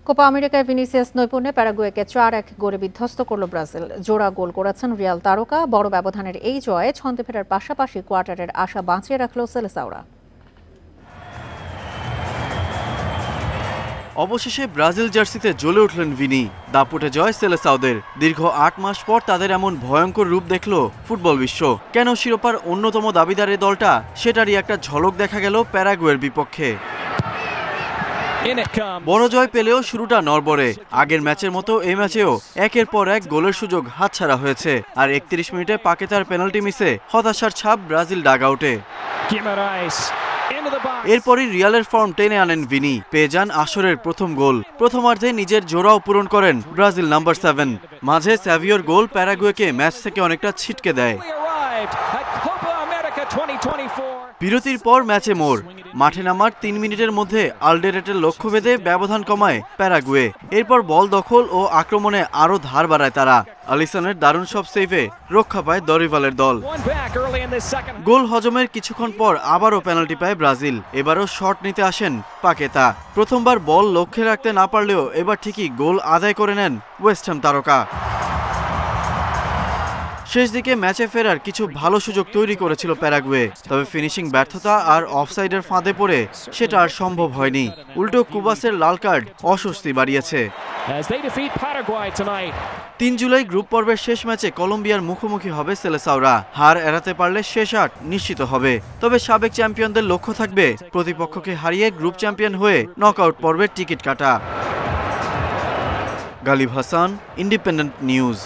Copa আমেরিকায় Vinicius নৈপুণ্যে প্যারাগুয়েকে 4-1 গোলে বিধ্বস্ত করল ব্রাজিল। জোড়া গোল করেছেন রিয়াল তারকা। বড় ব্যবধানের এই জয়ে ছন্দে ফেরার পাশাপাশি কোয়ার্টারের আশা বাঁচিয়ে রাখল সেলেসাওরা। অবশেষে ব্রাজিল জার্সিতে জ্বলে উঠলেন ভিনি। দাপুটে জয় সেলেসাওদের। দীর্ঘ 8 মাস পর তাদের এমন ভয়ঙ্কর রূপ দেখল ফুটবল বিশ্ব। কেন শিরোপার অন্যতম দাবিদার এই দলটা, সেটারই একটা ঝলক দেখা গেল প্যারাগুয়ের বিপক্ষে। বড় জয় পেলেও শুরুটা নড়বড়ে। আগের ম্যাচের মতো এই ম্যাচেও একের পর এক গোলের সুযোগ হাতছাড়া হয়েছে। আর 31 মিনিটে পাকেতার পেনাল্টি মিসে হতাশার ছাপ ব্রাজিল ডাগআউটে। এরপরই রিয়ালের ফর্ম টেনে আনেন ভিনি। পেয়ে যান আসরের প্রথম গোল। প্রথমার্ধে নিজের জোড়াও পূরণ করেন ব্রাজিল নাম্বার 7। মাঝে স্যাভিওর গোল প্যারাগুয়েকে ম্যাচ থেকে অনেকটা ছিটকে দেয়। বিরতির পর ম্যাচে মোড়। মাঠে নামার 3 মিনিটের মধ্যে আলডেরেটের লক্ষ্যভেদে ব্যবধান কমায় প্যারাগুয়ে। এরপর বল দখল ও আক্রমণে আরও ধার বাড়ায় তারা। আলিসনের দারুণ সব সেভে রক্ষা পায় দরিভালের দল। গোল হজমের কিছুক্ষণ পর আবারও পেনাল্টি পায় ব্রাজিল। এবারও শট নিতে আসেন পাকেতা। প্রথমবার বল লক্ষ্যে রাখতে না পারলেও এবার ঠিকই গোল আদায় করে নেন ওয়েস্ট হ্যাম তারকা। শেষ দিকে ম্যাচে ফেরার কিছু ভালো সুযোগ তৈরি করেছিল প্যারাগুয়ে, তবে ফিনিশিং ব্যর্থতা আর অফসাইডের ফাঁদে পড়ে সেটা আর সম্ভব হয়নি। উল্টো কুবাসের লাল কার্ড অস্বস্তি বাড়িয়েছে। 3 জুলাই গ্রুপ পর্বের শেষ ম্যাচে কলম্বিয়ার মুখোমুখি হবে সেলেসাওরা। হার এড়াতে পারলে শেষ 8 নিশ্চিত হবে। তবে সাবেক চ্যাম্পিয়নদের লক্ষ্য থাকবে প্রতিপক্ষকে হারিয়ে গ্রুপ চ্যাম্পিয়ন হয়ে নকআউট পর্বের টিকিট কাটা। Galib Hasan, independent news.